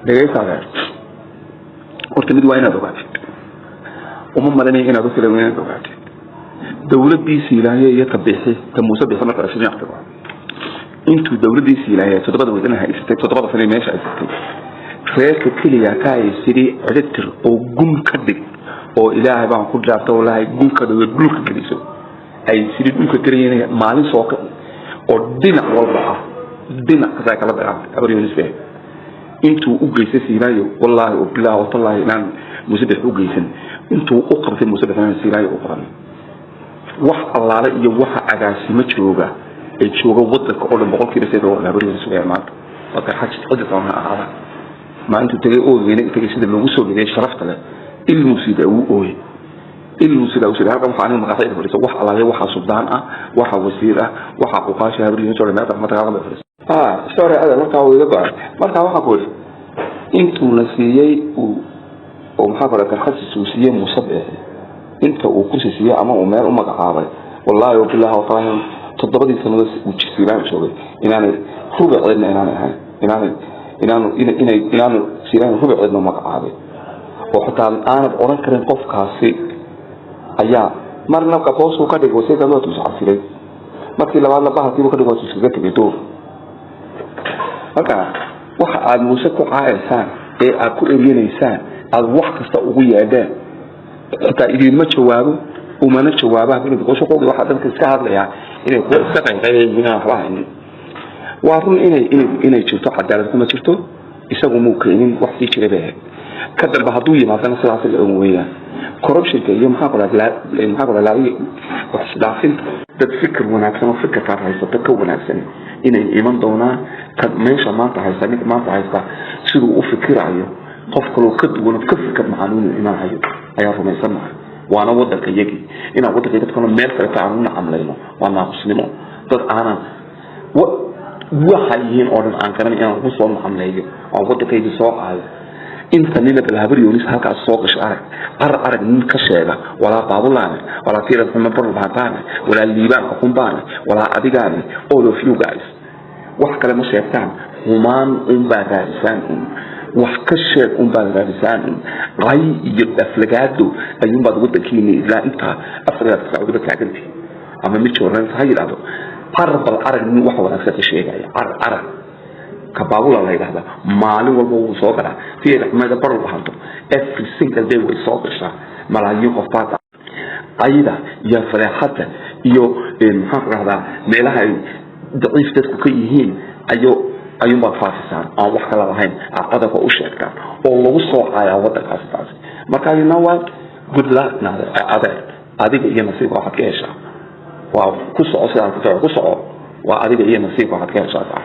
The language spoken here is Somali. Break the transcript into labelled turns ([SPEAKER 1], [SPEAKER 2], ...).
[SPEAKER 1] dhageysa horta mid waa inaad ogaato uma malanay inaad u filayn ogaato dawladdiisa ilaahay iyo tabixi ta Muuse bixin marka rasmi ah intuu dawladdiisa ilaahay todobada wadana haystay todobada sano meesha ay haystay reerka kaliya ka ay sidii codtir oo gum ka dhig oo ilaahay baan ku dhaafto walahi gum ka dhig dhulka galiso ay sidii dhulka kariyeen maalin soo ka oo dhinac walba ah dhinac ka kala baa abriyonisbe intuu u geysay Siiraayo wallahi oo bilaa oo tallahi inaan Muuse bixin u geysan intuu u qabtay Muuse bixin Siiraayo u qaban wax allaale iyo waxa agaasimo jooga ay jooga wadanka oo dhan boqolkiiba 7 oo abriyonisbe maanta marka xajid qodobka ah ما أنتوا تلاقوا هنا تجسد اللوجوس اللي شرفت له الموسيقى وقوي الموسيقى وسيلة هذا مخانين مقاطع الفريسة وح على وح صدان وح وسيلة وح قاش هبري نشر ما تعرف ما تعرف الفريسة سوري هذا ما كانوا يقول ما كانوا يقول أنتوا نسيجي ومحاولة كحس سوسية مصبئة أنت وكوسية أما أمير أمك عارض والله يقول لها وطاهم تضربي سنة وتشيلان شغل إن أنا هو بعدنا إن أنا هاي inaanu Siiraan hubi cidna magacaabay oo xitaa aan oran karin qofkaasi ayaa marna ka boos uu ka dhigo sida loo tusaafiray markii labaad la baahatiiba ka dhigo suuqa tagayto marka waxa aad Muuse ku caaysan ee aad ku eeyaneysaan aad wax kasta ugu yeedeen xitaa idin ma jawaabo uma na jawaabaha inuu qof qof waxa dadka iska hadlaya inay ku iska qaybqaybiyaan waxaan وارن إني شفتوا حتى على كم شفتوا يسووا ممكن واحد يشتري به كذا بهدوية مثلا صلاة الأموية corruption كيوم هاقول لا وحصدافين تفكر ونعكسنا فكر تعرف تكون ونعكسنا إن إيمان دونا قد ماشى ما تعيسانك ما تعيسا شدوا أفكر عليه قف كلو كد ونفكر معلوم الإيمان هيعرفوا ما يسمع وأنا وضعك يجي أنا وضعك تكون مالك تعلمنا عملنا وأنا مسلمون طب أنا waxayeen oo dhan aan karan inaan ku soo maxamleeyo oo wadakayga soo qaado inta nina bilaabriyonis halkaas soo gashay arag nin ka sheega wala baabulaana wala tiirad xuma bar baataana wala liibaan xukunbaana wala adigaani all of you guys wax kale ma sheegtaan humaan baa raadsan wax ka sheeg baa raadsan ay iyo aflagaado ayuu baad wadankiina ilaa inta afrika Sacuudiga taaganti ama mid jooran hayraado عرب العرب من واحد ولا ثلاثة شيء يعني عرب كبابولا لا يهذا مالي والبو صاغرة في ما ده برضه بحطه every single day ويصاغر ملايين قفات أيضا يا فرحته يو محقق هذا ملها ضعيف تسكيهين أيوم بفاسسان أو واحد لا هين هذا هو أشياء كان والله وصل على وضع الأساس ما كان ينوع good luck هذا هذه هي نصيب واحد كيشة وكسر أصلا كسر وعادي بيجي نصيب واحد كان شاطر